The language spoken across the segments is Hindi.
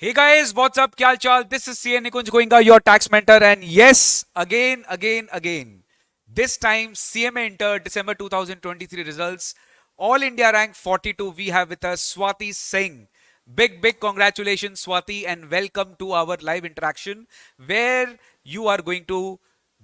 Hey guys, what's up? Kyal chal? This is CA Nikunj Goenka, your tax mentor, and yes, again. This time, CMA Inter December 2023 results. All India rank 42. We have with us Swati Singh. Big congratulations, Swati, and welcome to our live interaction where you are going to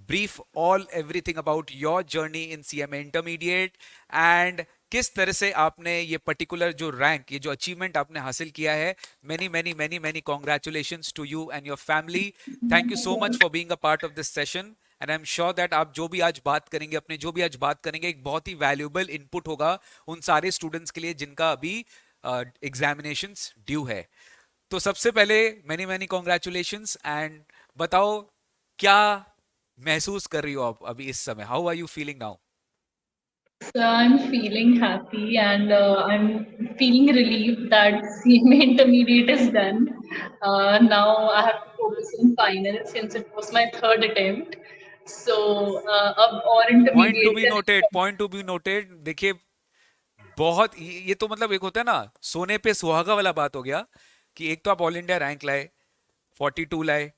brief all everything about your journey in CMA Intermediate and किस तरह से आपने ये पर्टिकुलर जो रैंक ये जो अचीवमेंट आपने हासिल किया है many congratulations to you and your family. Thank you so much for being a part of this session and I'm sure that आप जो भी आज बात करेंगे अपने जो भी आज बात करेंगे एक बहुत ही वैल्यूएबल इनपुट होगा उन सारे स्टूडेंट्स के लिए जिनका अभी एग्जामिनेशंस ड्यू है. तो सबसे पहले many congratulations and बताओ क्या महसूस कर रही हो आप अभी इस समय. How are you feeling now? So I'm feeling happy and I'm feeling relieved that CMA intermediate is done. Now I have to focus on final since it was my third attempt. So अब और intermediate का पॉइंट टू बी नोटेड. देखिए बहुत ये तो मतलब एक होता है ना सोने पे सुहागा वाला बात हो गया कि एक तो आप ऑल इंडिया रैंक लाए 42 लाए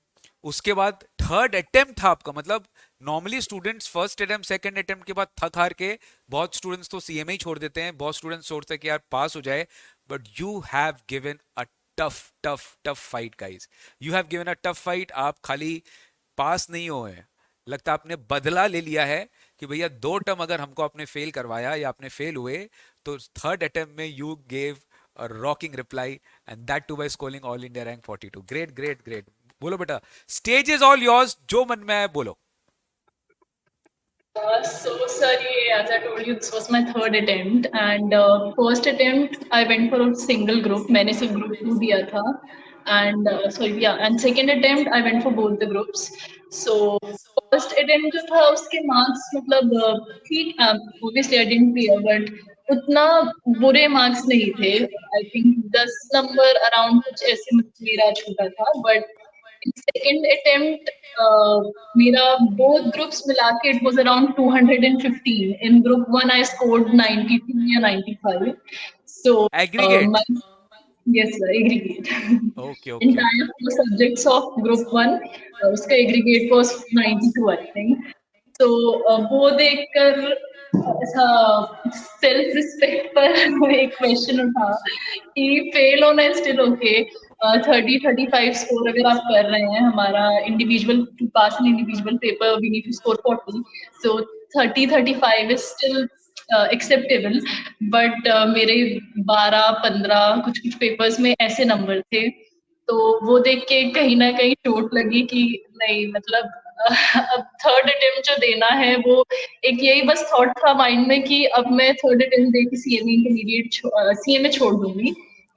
उसके बाद थर्ड अटेम्प्ट था आपका. मतलब normally students first attempt second attempt के बाद थक हार के बहुत स्टूडेंट्स तो सीएमए ही छोड़ देते हैं. बहुत स्टूडेंट्स सोचते हैं कि यार पास हो जाए. But you have given a tough fight guys. You have given a tough fight. आप खाली पास नहीं हुए हैं, लगता है आपने बदला ले लिया है कि भैया दो टर्म अगर हमको आपने फेल करवाया या आपने फेल हुए तो थर्ड अटेम्प्ट में you gave a rocking reply and that too by scoring all India rank 42. Great. बोलो बेटा, स्टेज इज ऑल योर्स. जो मन में आए बोलो. So sorry, as I told you, this was my third attempt and first attempt I went for a single group. मैंने सिर्फ group 2 दिया था and sorry yeah and second attempt I went for both the groups. So first attempt जो था उसके marks मतलब ठीक obviously I didn't clear but उतना बुरे marks नहीं थे. I think 10 number around कुछ ऐसे मेरा छूटा था but in second attempt मेरा both groups मिला के it was around 215. In group 1 I scored 92 या 95. So aggregate. my yes sir aggregate. Okay. Entire four subjects of group 1 उसका aggregate was 92 I think. तो वो देखकर ऐसा सेल्फ रिस्पेक्ट पर एक क्वेश्चन उठा कि फेल होना इज स्टिल ओके. 30-35 स्कोर अगर आप कर रहे हैं हमारा individual to pass an individual paper we need to score 40. So 30-35 is still acceptable. But मेरे 12-15 कुछ कुछ पेपर्स में ऐसे नंबर थे तो वो देख के कहीं ना कहीं चोट लगी कि नहीं मतलब अब थर्ड अटेम्प्ट जो देना है वो एक यही बस थॉट था माइंड में कि अब मैं थर्ड अटेम्प्ट दे के सीएमए इंटरमीडिएट सीएमए छोड़ दूंगी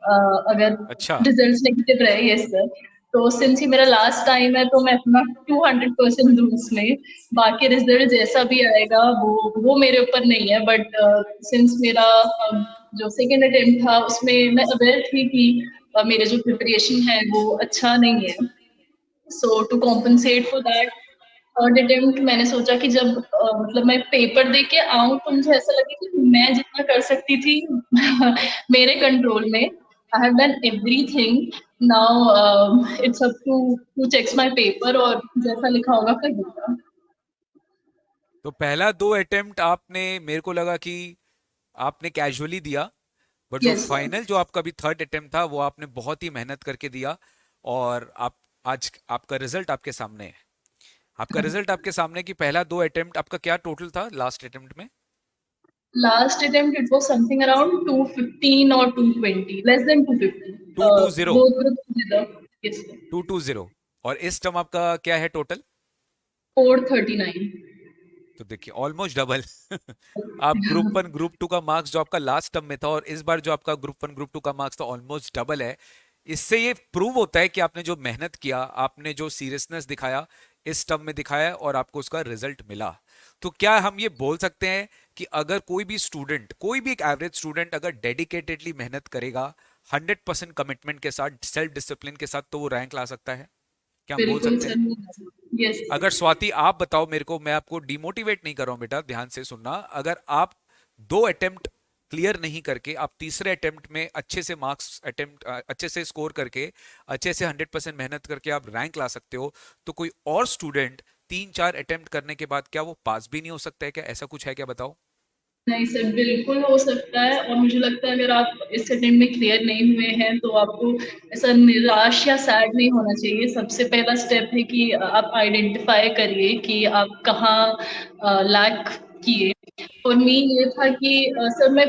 अगर अच्छा. रिजल्ट्स नेगेटिव रहे. Yes sir. तो सिंस ही मेरा लास्ट टाइम है तो मैं अपना 200% दूँ उसमें. बाकी रिजल्ट जैसा भी आएगा वो मेरे ऊपर नहीं है बट सिंस मेरा जो सेकेंड अटेम्प्ट था उसमें मैं अवेयर थी कि मेरे जो प्रिपरेशन है वो अच्छा नहीं है. So to compensate for that third attempt मैंने सोचा कि जब मतलब मैं पेपर दे के आऊँ तो मुझे ऐसा लगे कि मैं जितना कर सकती थी मेरे कंट्रोल में. I have done everything. Now it's up to checks my paper और जैसा लिखा होगा फिर दूंगा. तो पहला दो अटेम्प्ट आपने मेरे को लगा कि आपने कैजुअली दिया. बट जो यस सर. फाइनल जो आपका भी थर्ड अटेम्प्ट था वो आपने बहुत ही मेहनत करके दिया. और आप आज आपका रिजल्ट आपके सामने है. आपका रिजल्ट आपके सामने कि पहला दो अटेम्प्ट आपका क्या टोटल था लास्ट अटेम्प्ट में? Last attempt it was something around 215 और 220 less than 250. 220. Both group together. Yes sir. 220. और इस टर्म आपका क्या है टोटल? 439. तो देखिए ऑलमोस्ट डबल. आप ग्रुप वन ग्रुप टू का मार्क्स जो आपका लास्ट टर्म में था और इस बार जो आपका ग्रुप वन ग्रुप टू का मार्क्स था ऑलमोस्ट डबल है. इससे ये प्रूव होता है कि आपने जो मेहनत किया आपने जो सीरियसनेस दिखाया इस टर्म में दिखाया और आपको उसका रिजल्ट मिला. तो क्या हम ये बोल सकते हैं कि अगर कोई भी स्टूडेंट कोई भी एक एवरेज स्टूडेंट अगर डेडिकेटेडली मेहनत करेगा 100% कमिटमेंट के साथ सेल्फ डिसिप्लिन के साथ तो वो रैंक ला सकता है? क्या हम बोल बिल्कुल सकते हैं? सर. यस. अगर स्वाति आप बताओ मेरे को, मैं आपको डिमोटिवेट नहीं कर रहा हूं बेटा, ध्यान से सुनना. अगर आप दो अटेम्प्ट क्लियर नहीं करके आप तीसरे अटेम्प्ट में अच्छे से मार्क्स अटेम्प्ट अच्छे से स्कोर करके अच्छे से 100% मेहनत करके आप रैंक ला सकते हो, तो कोई और स्टूडेंट 3-4 अटेम्प्ट करने के बाद क्या वो पास भी नहीं हो सकता है क्या? ऐसा कुछ है क्या, बताओ? नहीं सर, बिल्कुल हो सकता है। और मुझे लगता है अगर आप इस अटेम्प्ट में क्लियर नहीं हुए हैं तो आपको ऐसा निराश या सैड नहीं होना चाहिए। सबसे पहला स्टेप है कि आप आइडेंटिफाई करिए कि आप कहाँ लैक किए। और मीन ये था कि सर मैं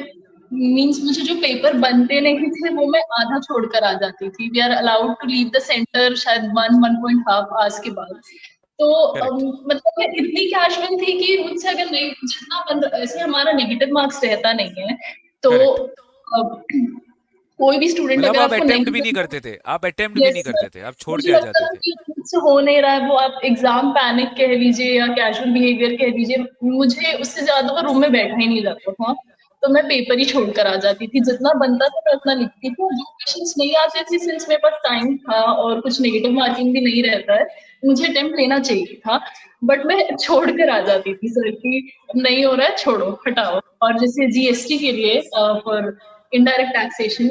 मीन्स मुझे जो पेपर बनते नहीं थे वो मैं आधा छोड़कर आ जाती थी। We are allowed to leave the centre शायद 1-1.5 आवर्स के बाद। तो करेक्ट। मतलब मैं इतनी कैजुअल थी कि मुझसे अगर नहीं जितना बंद ऐसे हमारा नेगेटिव मार्क्स रहता नहीं है तो करेक्ट। अब कोई भी स्टूडेंट मतलब अगर आप आपको अटेम्प्ट नहीं भी नहीं करना। करते थे, आप अटेम्प्ट भी यस नहीं सर, करते थे, आप छोड़ मुझे के आ लगता जाते था थे। कि मुझसे हो नहीं रहा है, वो आप एग्जाम पैनिक कह लीजिए या कैजुअल बिहेवियर कह लीजिए, मुझे उससे ज्यादा वो रूम में बैठा ही नहीं जाता था। तो मैं पेपर ही छोड़कर आ जाती थी। जितना बनता था मैं उतना लिखती थी, और जो क्वेश्चंस नहीं आते थे सिंस मेरे पास टाइम था और कुछ नेगेटिव मार्किंग भी नहीं रहता है, मुझे अटेम्प्ट लेना चाहिए था, बट मैं छोड़ कर आ जाती थी सर कि नहीं हो रहा है, छोड़ो हटाओ। और जैसे जीएसटी के लिए for indirect taxation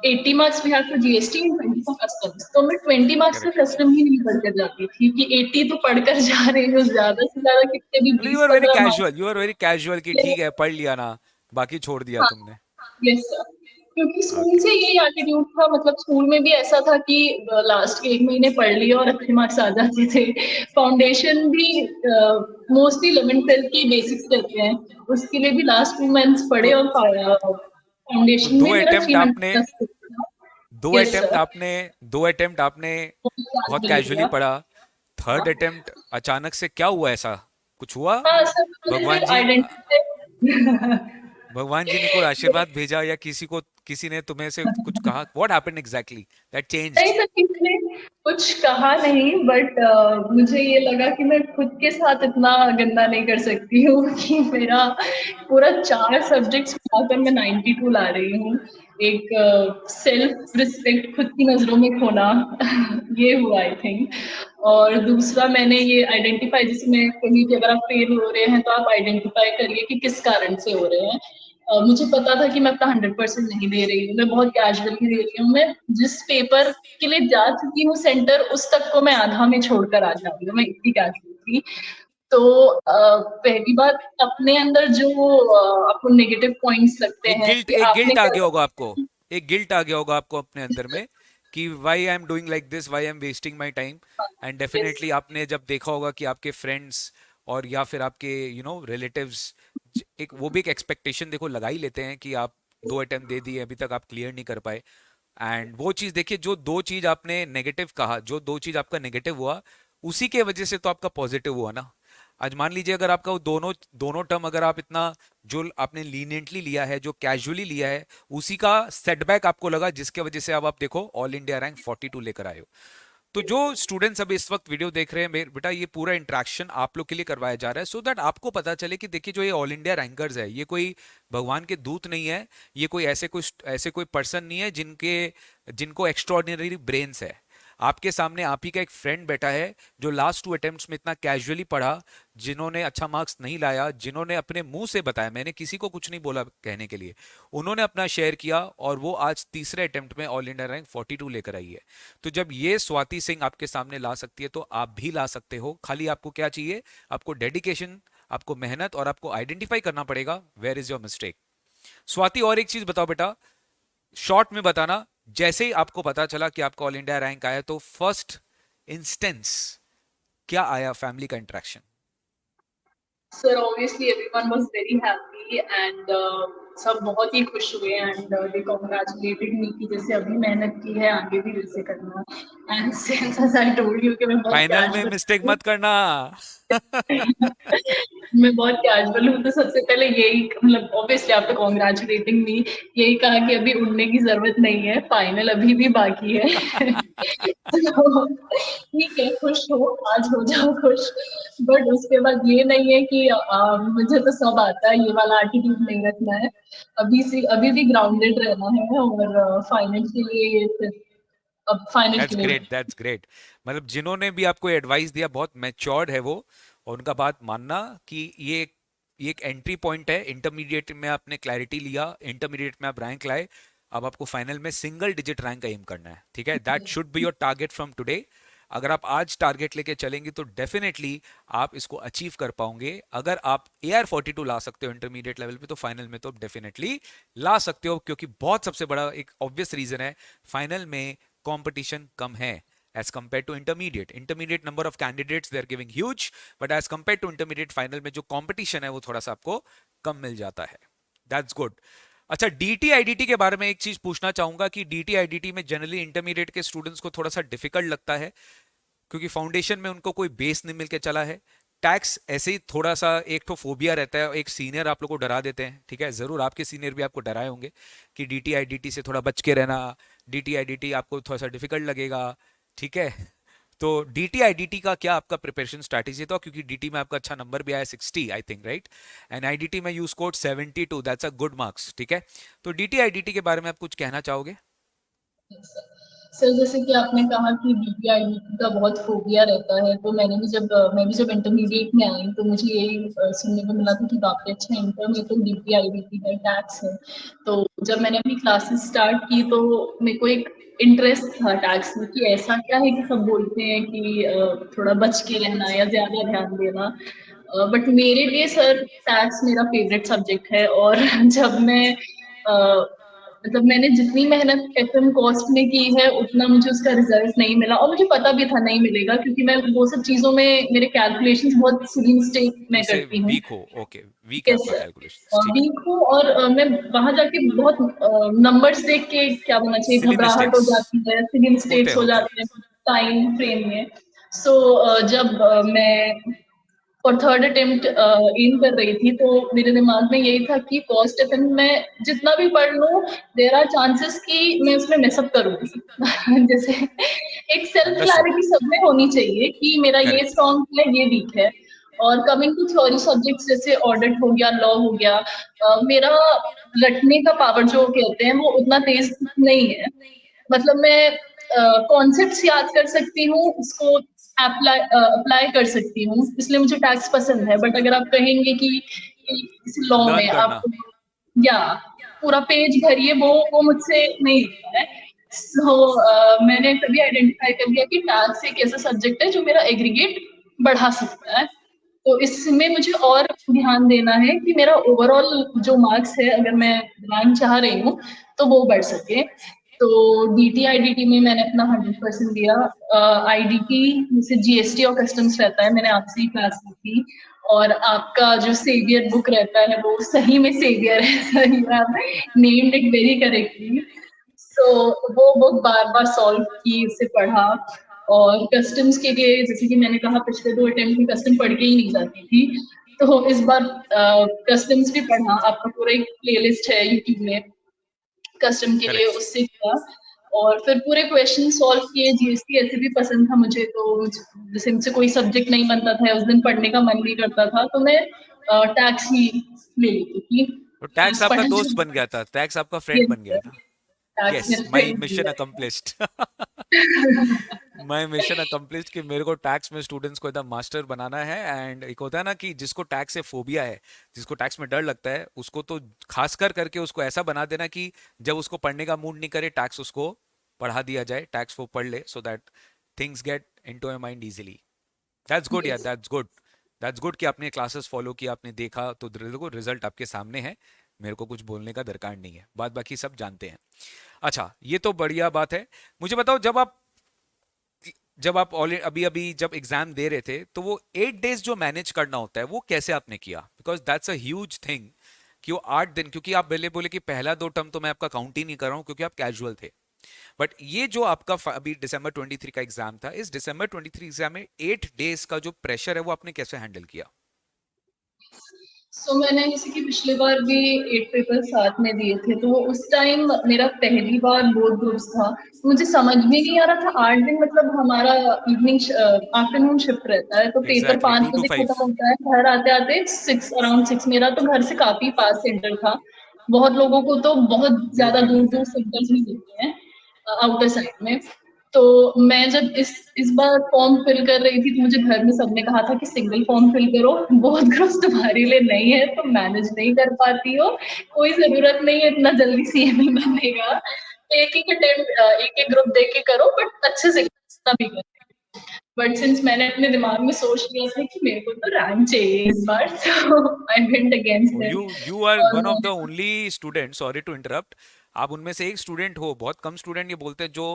80 marks we have for GST and 20 for customs, तो मैं 20 मार्क्स का करेक्ट। कस्टम ही नहीं पढ़कर जाती थी कि 80 तो पढ़कर जा रही हूँ, ज्यादा से ज्यादा कितने भी मतलब यू बीस आर वेरी पंद्रह casual, marks you are very casual कि ठीक है पढ़ लिया ना, बाकी छोड़ दिया हाँ, तुमने। Yes sir. क्योंकि स्कूल ओके। से यही एटीट्यूड था, मतलब स्कूल में भी ऐसा था कि लास्ट के 1 महीने पढ़ लिया और अच्छे मार्क्स आ जाते थे। फाउंडेशन भी मोस्टली 11th-12th के बेसिक्स रहते हैं, उसके लिए भी लास्ट 2 मंथ्स पढ़े तो और तो फाउंडेशन में मेरा 300 प्लस था। दो यस अटेम्प्ट सर, आपने दो अटेम्प्ट आपने बहुत बहुत कैजुअली लिया। पढ़ा, थर्ड हाँ अटेम्प्ट अचानक से क्या हुआ, ऐसा कुछ हुआ? हाँ सर, मुझे भगवान फिर जी आइडेंटिफाई भगवान जी ने कोई आशीर्वाद भेजा या किसी ने तुम्हें से कुछ कहा? What happened exactly that changed? नहीं सर, किसी ने कुछ कहा नहीं, बट मुझे ये लगा कि मैं खुद के साथ इतना गंदा नहीं कर सकती हूँ कि मेरा पूरा 4 सब्जेक्ट्स मिलाकर मैं 92 ला रही हूँ। एक सेल्फ रिस्पेक्ट खुद की नजरों में खोना ये हुआ आई थिंक। और दूसरा मैंने ये आइडेंटिफाई, जैसे मैं कहीं कि अगर आप फेल हो रहे हैं तो आप आइडेंटिफाई करिए कि किस कारण से हो रहे हैं। मुझे पता था कि मैं अपना 100% नहीं दे रही हूँ, मैं बहुत कैजुअली दे रही हूँ। मैं जिस पेपर के लिए जा चुकी हूँ सेंटर, उस तक को मैं आधा में छोड़कर आ जा रही हूँ, मैं इतनी कैजुअल थी। तो पहली बात, अपने अंदर जो आपको नेगेटिव पॉइंट्स लगते हैं कि एक आपने गिल्ट आ गया कर। होगा आपको, एक गिल्ट आ गया होगा आपको अपने अंदर में कि why I am doing like this, why I am wasting my time. And yes definitely आपने जब देखा होगा कि आपके फ्रेंड्स और या फिर आपके रिलेटिव्स एक वो भी एक एक्सपेक्टेशन देखो लगा ही लेते हैं कि आप 2 अटेम्प्ट दे दिए, अभी तक आप क्लियर नहीं कर पाए। एंड वो चीज देखिए, जो दो चीज आपने नेगेटिव कहा, जो दो चीज आपका नेगेटिव हुआ, उसी के वजह से तो आपका पॉजिटिव हुआ ना। आज मान लीजिए अगर आपका वो दोनों दोनों टर्म अगर आप इतना जो आपने लीनियंटली लिया है, जो कैजुअली लिया है, उसी का सेटबैक आपको लगा, जिसके वजह से अब आप देखो ऑल इंडिया रैंक 42 लेकर आए हो। तो जो स्टूडेंट्स अभी इस वक्त वीडियो देख रहे हैं बेटा, ये पूरा इंटरेक्शन आप लोग के लिए करवाया जा रहा है सो दैट आपको पता चले कि देखिए जो ये ऑल इंडिया रैंकर्स है, ये कोई भगवान के दूत नहीं है, ये कोई ऐसे कोई पर्सन नहीं है जिनको एक्स्ट्रॉर्डिनरी ब्रेन्स है। आपके सामने आप ही का एक फ्रेंड बैठा है जो लास्ट 2 अटेम्प्ट्स में इतना कैजुअली पढ़ा, जिन्होंने अच्छा मार्क्स नहीं लाया, जिन्होंने अपने मुंह से बताया, मैंने किसी को कुछ नहीं बोला कहने के लिए, उन्होंने अपना शेयर किया और वो आज तीसरे अटेम्प्ट में ऑल इंडिया रैंक 42 लेकर आई है। तो जब ये स्वाति सिंह आपके सामने ला सकती है तो आप भी ला सकते हो। खाली आपको क्या चाहिए? आपको डेडिकेशन, आपको मेहनत, और आपको आइडेंटिफाई करना पड़ेगा where is your mistake. Swati और एक चीज बताओ बेटा, शॉर्ट में बताना, जैसे ही आपको पता चला कि आपका ऑल इंडिया रैंक आया तो फर्स्ट इंस्टेंस क्या आया फैमिली का interaction? Sir, obviously everyone was very happy and सब बहुत ही खुश हुए एंड दे कांग्रेचुलेटेड मी कि जैसे अभी मेहनत की है आगे भी वैसे करना। And since as I told you कि मैं बहुत फाइनल में मिस्टेक कैजुअल मत करना। मैं बहुत कैजुअल हूँ, तो सबसे पहले यही मतलब ऑब्वियसली आफ्टर कांग्रेचुलेटिंग मी यही कहा कि अभी उड़ने की जरूरत नहीं है, फाइनल अभी भी बाकी है। तो ठीक है, खुश हो, आज हो जाओ खुश, बट उसके बाद ये नहीं है कि मुझे तो सब आता है, ये वाला एटीट्यूड नहीं रखना है। अभी भी ग्राउंडेड रहना है और फाइनल के लिए अब फाइनल के दैट्स लिए। Great, that's great. मतलब जिन्होंने भी आपको एडवाइस दिया बहुत मैच्योर्ड है वो, और उनका बात मानना कि ये ये एक एंट्री पॉइंट है। इंटरमीडिएट में आपने क्लैरिटी लिया, इंटरमीडिएट में आप रैंक लाए, अब आपको फाइनल में सिंगल डिजिट रैंक एम करना है, ठीक है। That should be your target from today. अगर आप आज टारगेट लेके चलेंगे तो डेफिनेटली आप इसको अचीव कर पाओगे। अगर आप AR42 ला सकते हो इंटरमीडिएट लेवल पे तो फाइनल में तो डेफिनेटली ला सकते हो, क्योंकि बहुत सबसे बड़ा एक ऑब्वियस रीजन है, फाइनल में कंपटीशन कम है as compared to intermediate. Intermediate number of candidates they are giving huge, but as compared to intermediate final में जो competition है वो थोड़ा सा आपको कम मिल जाता है। That's good. अच्छा, DT IDT के बारे में एक चीज पूछना चाहूंगा कि DT IDT में जनरली इंटरमीडिएट के स्टूडेंट्स को थोड़ा सा डिफिकल्ट लगता है, क्योंकि फाउंडेशन में उनको कोई बेस नहीं मिलके चला है। टैक्स ऐसे ही थोड़ा सा एक तो फोबिया रहता है, एक सीनियर आप लोग को डरा देते हैं, ठीक है, जरूर आपके सीनियर भी आपको डराए होंगे कि DT IDT से थोड़ा बच के रहना, DT IDT आपको थोड़ा सा डिफिकल्ट लगेगा, ठीक है। तो DT IDT का क्या आपका प्रिपरेशन स्ट्रैटेजी था, क्योंकि DT में आपका अच्छा नंबर भी आया 60 I think, right, and IDT में you scored 72, that's a good marks, ठीक है। तो DT IDT के बारे में आप कुछ कहना चाहोगे? सर जैसे कि आपने कहा कि बीपीआईडीटी का बहुत फोबिया रहता है, तो मैं भी जब इंटरमीडिएट में आई तो मुझे यही सुनने को मिला था कि बाप रे, अच्छा इंटर में तो बीपीआईडीटी है, टैक्स है। तो जब मैंने अपनी क्लासेस स्टार्ट की तो मेरे को एक इंटरेस्ट था टैक्स में कि ऐसा क्या है कि सब बोलते हैं कि थोड़ा बच के रहना या ज्यादा ध्यान देना। बट मेरे लिए सर टैक्स मेरा फेवरेट सब्जेक्ट है। और जब मैं मतलब मैंने जितनी मेहनत एफएम कॉस्ट में की है उतना मुझे उसका रिजल्ट नहीं मिला, और मुझे पता भी था नहीं मिलेगा, क्योंकि मैं वो सब चीजों में मेरे कैलकुलेशंस बहुत सिली मिस्टेक में से करती हूँ। वीक हो, ओके, वीक है आपका कैलकुलेशंस, ठीक है। वीक हूँ, और मैं वहां जाके बहुत नंबर्स देख के क्या बोलना चाहिए, सिली घबराहट हो मिस्टेक्स जाती है, सिली होते हैं, मिस्टेक्स हो होते हैं। जाते हैं टाइम फ्रेम में। सो जब मैं और थर्ड अटेम्प्ट एम कर रही थी तो मेरे दिमाग में यही था कि फर्स्ट अटेम्प्ट में जितना भी पढ़ लूं, देयर आर चांसेस कि मैं उसमें मिसअप करूंगी। जैसे एक सेल्फ अंडरस्टूड, क्लैरिटी सब में होनी चाहिए कि मेरा ये करेक्ट। स्ट्रॉन्ग है, ये वीक है। और कमिंग टू थ्योरी सब्जेक्ट्स जैसे ऑडिट हो गया, लॉ हो गया, मेरा रटने का पावर जो कहते हैं वो उतना तेज नहीं है। मतलब मैं कॉन्सेप्ट्स याद कर सकती हूँ, उसको अप्लाई कर सकती हूँ, इसलिए मुझे टैक्स पसंद है। बट अगर आप कहेंगे कि इस लॉ लर्न में करना, आप या पूरा पेज भरिए, वो मुझसे नहीं होता है। सो मैंने तभी आइडेंटिफाई कर लिया कि टैक्स एक ऐसा सब्जेक्ट है जो मेरा एग्रीगेट बढ़ा सकता है। तो इसमें मुझे और ध्यान देना है कि मेरा ओवरऑल जो मार्क्स है, अगर मैं रैंक चाह रही हूँ तो वो बढ़ सके। तो DT IDT में मैंने अपना 100% दिया। IDT जैसे GST और कस्टम्स रहता है, मैंने आपसे ही क्लास ली थी। और आपका जो सेवियर बुक रहता है वो सही में सेवियर है, सही में आप नेम्ड इट वेरी करेक्टली। सो वो बुक बार बार सॉल्व की, उसे पढ़ा। और कस्टम्स के लिए जैसे कि मैंने कहा, पिछले 2 अटेम्प्ट में कस्टम पढ़ के ही नहीं जाती थी, तो इस बार कस्टम्स भी पढ़ा। आपका पूरा एक प्लेलिस्ट है यूट्यूब में कस्टम के लिए, करेक्ट। उससे किया। और फिर पूरे क्वेश्चन सॉल्व किए। जीएसटी ऐसे भी पसंद था मुझे, तो जैसे मुझसे कोई सब्जेक्ट नहीं बनता था, उस दिन पढ़ने का मन नहीं करता था, तो मैं टैक्स ही ले लेती थी। तो टैक्स टैक्स आपका पढ़ना दोस्त शुरू बन गया था, टैक्स आपका किया, फ्रेंड बन गया था। टैक्स यस, मेरे my friend mission accomplished. My mission accomplished कि मेरे को टैक्स में स्टूडेंट्स को एकदम मास्टर बनाना है। एंड एक होता है ना कि जिसको टैक्स से फोबिया है, जिसको टैक्स में डर लगता है, उसको तो खासकर करके उसको ऐसा बना देना कि जब उसको पढ़ने का मूड नहीं करे, टैक्स उसको पढ़ा दिया जाए, टैक्स वो पढ़ ले, so that things get into your mind easily. That's good यार, Yes. That's good. That's good कि आपने क्लासेस फॉलो किया, आपने देखा, तो देखो रिजल्ट आपके सामने है। मेरे को कुछ बोलने का दरकार नहीं है, बात बाकी सब जानते हैं। अच्छा, ये तो बढ़िया बात है। मुझे बताओ, जब आप ऑलरेडी अभी अभी जब एग्जाम दे रहे थे तो वो 8 डेज जो मैनेज करना होता है वो कैसे आपने किया? Because that's a huge thing कि वो 8 दिन, क्योंकि आप पहले बोले कि पहला 2 टर्म तो मैं आपका काउंट ही नहीं कर रहा हूँ क्योंकि आप कैजुअल थे, बट ये जो आपका अभी दिसंबर 23 का एग्जाम था, इस दिसंबर 23 एग्जाम में 8 डेज का जो प्रेशर है वो आपने कैसे हैंडल किया? सो मैंने जैसे कि पिछले बार भी 8 पेपर साथ में दिए थे, तो उस टाइम मेरा पहली बार बोर्ड ग्रुप्स था, तो मुझे समझ में नहीं आ रहा था। 8 दिन मतलब हमारा इवनिंग आफ्टरनून शिफ्ट रहता है, तो पेपर एग्जैक्टली, 5 बजे 2 to 5। खत्म होता है, घर आते आते 6, अराउंड 6। मेरा तो घर से काफी पास सेंटर था, बहुत लोगों को तो बहुत ज्यादा दूर दूर सेंटर्स भी मिलते हैं आउटर साइड में। तो मैं जब इस बार फॉर्म फिल कर रही थी तो मुझे घर में सबने कहा था कि सिंगल फॉर्म फिल करो, बहुत ग्रुप्स तुम्हारे लिए नहीं है, तुम मैनेज नहीं कर पाती हो, कोई जरूरत नहीं है इतना जल्दी सीएमए बनने का, एक एक अटेम्प्ट एक एक ग्रुप देख के करो, बट अच्छे से इतना भी करो। बट सिंस मैंने अपने दिमाग में सोच लिया था कि मेरे को तो रैंक चाहिए इस बार, so I went against them. You are one of the only student, sorry to interrupt, आप उनमें से एक स्टूडेंट हो, बहुत कम स्टूडेंट ये बोलते हैं जो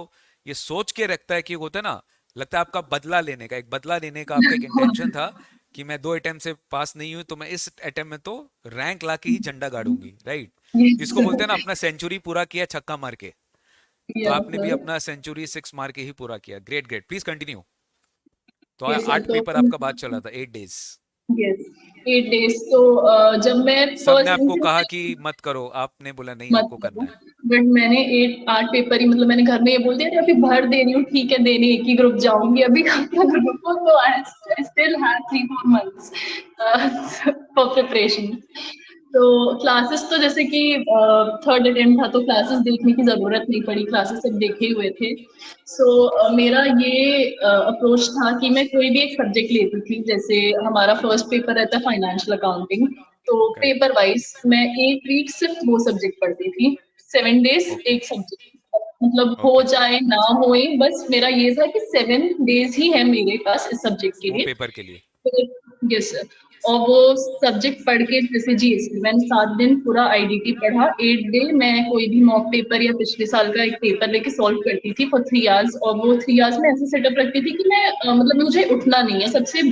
ये सोच के रखता है कि होता है ना, लगता है आपका बदला लेने का, एक बदला लेने का आपका एक इंटेंशन था कि मैं 2 अटेम्प्ट से पास नहीं हुई तो मैं इस अटेम्प्ट में तो रैंक ला के ही झंडा गाड़ूंगी, राइट? इसको बोलते हैं ना अपना सेंचुरी पूरा किया छक्का मार के। तो आपने भी अपना सेंचुरी 6 मार के ही पूरा किया। Great great, please continue. तो यस सर, 8 पेपर आपका बात चल रहा था, 8 डेज। Yes 8 days। तो जब मैं सबने फर्स्ट आपको कहा कि मत करो, आपने बोला नहीं मत आपको करो, करना है। बट मैंने 8 पेपर ही, मतलब मैंने घर में ये बोल दिया अभी भर दे रही हूँ, ठीक है देने एक ही ग्रुप जाऊंगी अभी अपना ग्रुप को, तो I still have 3-4 months for preparation. तो क्लासेस तो जैसे कि थर्ड अटेम्प्ट था तो क्लासेस देखने की जरूरत नहीं पड़ी, क्लासेस सब देखे हुए थे। सो मेरा ये अप्रोच था कि मैं कोई भी एक सब्जेक्ट लेती थी, जैसे हमारा फर्स्ट पेपर रहता है फाइनेंशियल अकाउंटिंग, तो करेक्ट। पेपर वाइज मैं 8 week सिर्फ वो सब्जेक्ट पढ़ती थी, 7 days ओके। एक सब्जेक्ट, मतलब हो ओके। जाए ना होए, बस मेरा ये था कि 7 days ही है मेरे पास इस सब्जेक्ट के वो लिए। पेपर के लिए। Yes sir. और वो सब्जेक्ट पढ़ के, जैसे जीएसटी मैंने 7 दिन पूरा आईडीटी पढ़ा, 8 डे मैं कोई भी मॉक पेपर या पिछले साल का एक पेपर लेके सॉल्व करती थी फॉर 3 hours, और वो 3 hours में ऐसे सेटअप रखती थी कि मैं मतलब मुझे उठना नहीं है, सबसे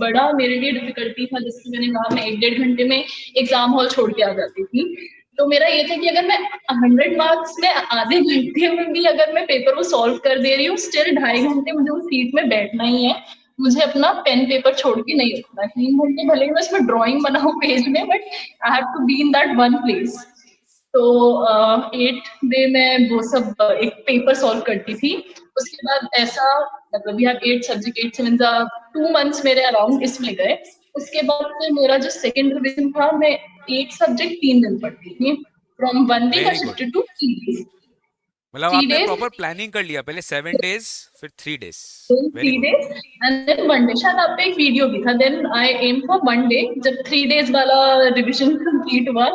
बड़ा मेरे लिए डिफिकल्टी था, जिससे मैंने कहा मैं 1-1.5 घंटे में एग्जाम हॉल छोड़ के आ जाती थी। तो मेरा ये था कि अगर मैं 100 marks में आधे घंटे में भी अगर मैं पेपर को सॉल्व कर दे रही हूँ, स्टिल 2.5 घंटे मुझे उस सीट में बैठना ही है, मुझे अपना पेन पेपर छोड़ के नहीं उठना। 3 घंटे भले ही मैं उसमें ड्राइंग बनाऊं पेज में, but I have to be in that one place. तो 8 डे में वो सब एक पेपर सॉल्व करती थी। उसके बाद ऐसा, मतलब वी हैव 8 सब्जेक्ट, 8 7 2 months मेरे अराउंड इसमें गए। उसके बाद फिर मेरा जो सेकंड रिवीजन था, मैं एक सब्जेक्ट 3 दिन पढ़ती थी, from 1 week I very good. shifted to 3 days। मतलब थ्री आपने डेज प्रॉपर प्लानिंग कर लिया, पहले 7 डेज फिर 3 days. then very three good. days and then 1 day, शायद आप पे एक वीडियो भी था, then I aim for 1 day। जब 3 days वाला रिविजन कंप्लीट हुआ,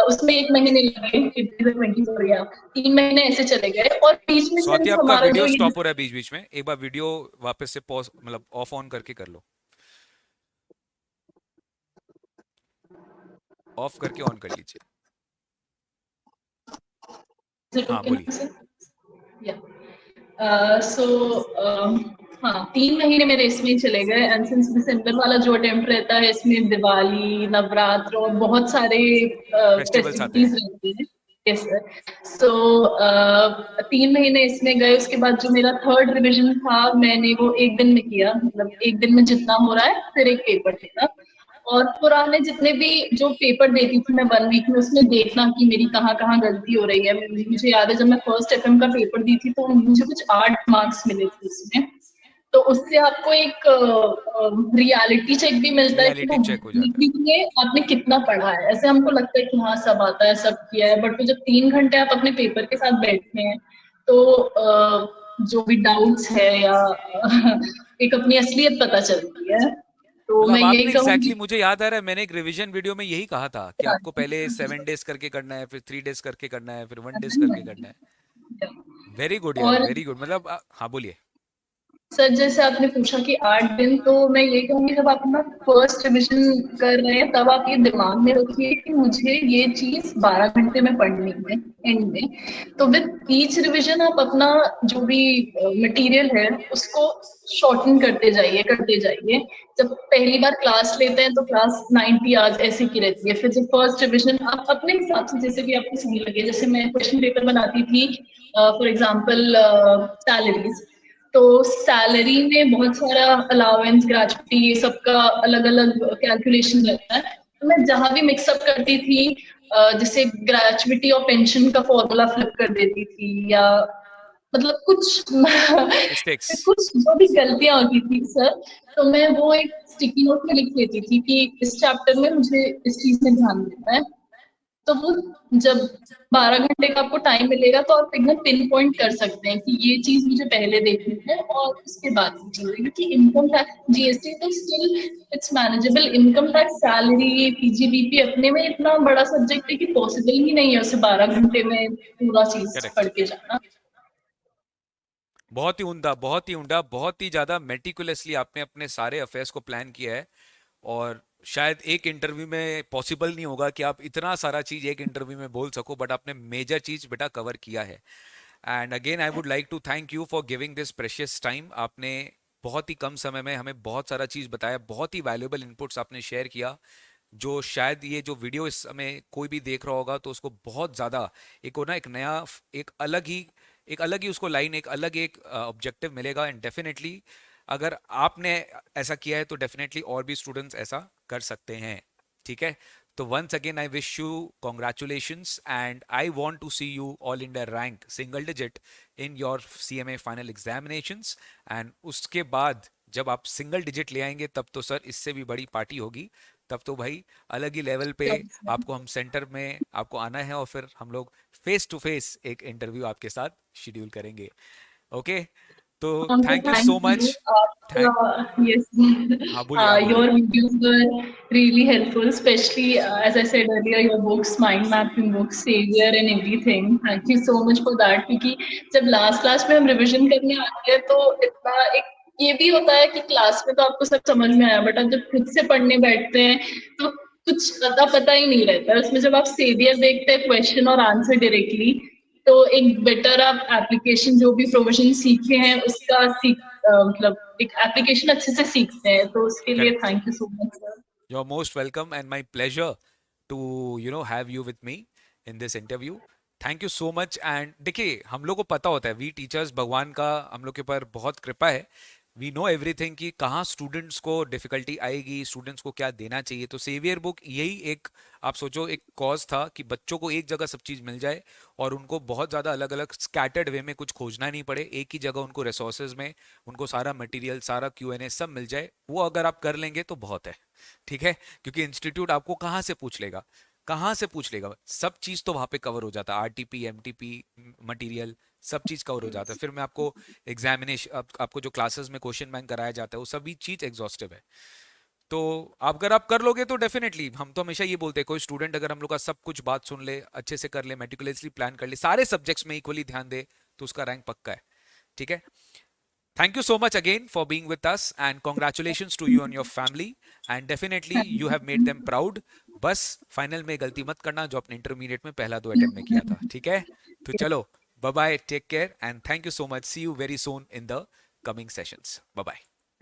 उसमें 1 महीने लगे, 24 गया, 3 महीने ऐसे चले गए, और बीच में स्वाति सिर्फ आपका हमारा वीडियो जो ये स्टॉप हो रहा है बीच बीच में, एक बार वीडियो वापस से पॉज मतलब ऑफ ऑन करके कर लो, ऑफ करके ऑन कर लीजिए। हाँ बोलिए। सो हाँ, 3 महीने मेरे इसमें ही चले गए, एंड सिंस दिसंबर वाला जो अटेम्प्ट रहता है, इसमें दिवाली, नवरात्र और बहुत सारे फेस्टिवल्स आते फेस्टिविटीज हैं। रहती हैं। Yes sir. सो 3 महीने इसमें गए। उसके बाद जो मेरा थर्ड रिवीजन था, मैंने वो एक दिन में किया, मतलब एक दिन में जितना हो रहा है फिर एक पेपर देना। और पुराने जितने भी जो पेपर देती थी मैं 1 week में, उसमें देखना कि मेरी कहाँ कहाँ गलती हो रही है। मुझे याद है जब मैं फर्स्ट अटेम्प्ट का पेपर दी थी तो मुझे कुछ 8 marks मिले थे उसमें। तो उससे आपको एक रियलिटी चेक भी मिलता है कि रियलिटी वो चेक हो जाता है। वीक में आपने कितना पढ़ा है। ऐसे हमको लगता है कि हाँ सब आता है, सब किया है, बट तो जब 3 घंटे आप अपने पेपर के साथ बैठते हैं, तो जो भी डाउट्स है या एक अपनी असलियत पता चलती है। तो मैं मतलब यही आपने कहूंगी। एग्जैक्टली मुझे याद आ रहा है, मैंने एक रिवीजन वीडियो में यही कहा था कि आपको पहले 7 डेज करके करना है, फिर 3 डेज करके करना है, फिर 1 डेज करके करना है। वेरी गुड यार, और वेरी गुड। मतलब हाँ बोलिए। सर जैसे आपने पूछा कि 8 दिन, तो मैं ये कहूंगी जब आप अपना फर्स्ट रिविजन कर रहे हैं तब आप ये दिमाग में रखिए कि मुझे ये चीज 12 घंटे में पढ़नी है एंड में। तो विद ईच रिविजन आप अपना जो भी मटेरियल है उसको शॉर्टन करते जाइए। जब पहली बार क्लास लेते हैं तो क्लास 90 hours ऐसे की रहती है, फिर जब फर्स्ट रिविजन आप अपने हिसाब से जैसे भी आपको सही लगे, जैसे मैं क्वेश्चन पेपर बनाती थी फॉर एग्जाम्पल सैलरीज, तो सैलरी में बहुत सारा अलाउंस, ग्रेचुटी, ये सबका अलग अलग कैलकुलेशन रहता है। तो मैं जहां भी मिक्सअप करती थी, जैसे ग्रेचुटी और पेंशन का फॉर्मूला फ्लिप कर देती थी, या मतलब कुछ मिस्टेक्स। कुछ जो भी गलतियां होती थी सर, तो मैं वो एक स्टिकी नोट में लिख लेती थी कि इस चैप्टर में मुझे इस चीज में ध्यान देना है। तो वो जब 12 घंटे का आपको टाइम मिलेगा तो आप एकदम पिन पॉइंट कर सकते हैं कि ये चीज मुझे पहले देखनी है और उसके बाद की चीज, क्योंकि इनकम टैक्स जीएसटी तो still it's manageable. Income tax, salary, PGBP अपने में इतना बड़ा सब्जेक्ट है कि पॉसिबल ही नहीं है उसे 12 घंटे में पूरा चीज करेक्ट। पढ़ के जाना। बहुत ही उम्दा, बहुत ही उम्दा, बहुत ही ज्यादा मेटिकुलसली आपने अपने सारे अफेयर्स को प्लान किया है। और शायद एक इंटरव्यू में पॉसिबल नहीं होगा कि आप इतना सारा चीज एक इंटरव्यू में बोल सको, बट आपने मेजर चीज बेटा कवर किया है। And again I would like to thank you for giving this precious time. आपने बहुत ही कम समय में हमें बहुत सारा चीज बताया, बहुत ही वैल्यूएबल इनपुट्स आपने शेयर किया, जो शायद ये जो वीडियो इस समय कोई भी देख रहा होगा तो उसको बहुत ज़्यादा एक हो ना, एक नया, एक अलग ही उसको लाइन, एक अलग एक ऑब्जेक्टिव मिलेगा। एंड डेफिनेटली अगर आपने ऐसा किया है तो डेफिनेटली और भी स्टूडेंट्स ऐसा कर सकते हैं। ठीक है, तो once again I wish you congratulations and I want to see you all India rank single digit in your CMA final examinations. एंड उसके बाद जब आप सिंगल डिजिट ले आएंगे तब तो सर इससे भी बड़ी पार्टी होगी। तब तो भाई अलग ही लेवल पे आपको हम सेंटर में आपको आना है और फिर हम लोग फेस टू फेस एक इंटरव्यू आपके साथ शेड्यूल करेंगे। ओके, तो thank you Thank so you. Much. Thank Yes, हाँ बोलिए, आप your बोलिए। videos were really helpful, especially as I said earlier, your books, mind mapping books, Savior and everything. Thank you so much for that. क्योंकि जब लास्ट में हम रिवीजन करने आते हैं तो इतना एक ये भी होता है कि क्लास में तो आपको सब समझ में आया, बट अब जब खुद से पढ़ने बैठते हैं तो कुछ पता ही नहीं रहता है। उसमें जब आप सेवियर देखते हैं क्वेश्चन और आंसर डायरेक्टली, तो एक बेटर आप एप्लीकेशन जो भी प्रोविजन सीखे हैं उसका मतलब एक एप्लीकेशन अच्छे से सीखते हैं। तो उसके लिए correct. Thank you so much sir. You are most welcome and my pleasure to have you with me in this interview. Thank you so much. And देखिए, हम लोग को पता होता है, वी टीचर्स, भगवान का हम लोग के ऊपर बहुत कृपा है। वी नो एवरीथिंग कि कहाँ स्टूडेंट्स को डिफिकल्टी आएगी, स्टूडेंट्स को क्या देना चाहिए। तो सेवियर बुक यही एक, आप सोचो, एक कॉज था कि बच्चों को एक जगह सब चीज़ मिल जाए और उनको बहुत ज़्यादा अलग अलग स्कैटर्ड वे में कुछ खोजना नहीं पड़े, एक ही जगह उनको रिसोर्सेज में उनको सारा मटेरियल, सारा क्यूएनए सब मिल जाए। वो अगर आप कर लेंगे तो बहुत है। ठीक है, क्योंकि इंस्टीट्यूट आपको कहाँ से पूछ लेगा, कहाँ से पूछ लेगा, सब चीज़ तो वहाँ पे कवर हो जाता है, आरटीपी, एमटीपी, मटेरियल, सब चीज़ कवर हो जाता है। फिर मैं आपको एग्जामिनेशन, आपको जो क्लासेस में क्वेश्चन बैंक कराया जाता है वो सभी चीज़ एग्जॉस्टिव है। तो अगर आप कर लोगे तो डेफिनेटली, हम तो हमेशा ये बोलते हैं, कोई स्टूडेंट अगर हम लोग का सब कुछ बात सुन ले, अच्छे से कर ले, मेटिकुलसली प्लान कर ले, सारे सब्जेक्ट्स में इक्वली ध्यान दे, तो उसका रैंक पक्का है। ठीक है, thank you so much again for being with us and congratulations to you and your family and definitely you have made them proud। बस फाइनल में गलती मत करना जो अपने इंटरमीडिएट में पहला 2 अटेम्प्ट में किया था। ठीक है, तो चलो, bye bye, take care and thank you so much. See you very soon in the coming sessions. Bye bye.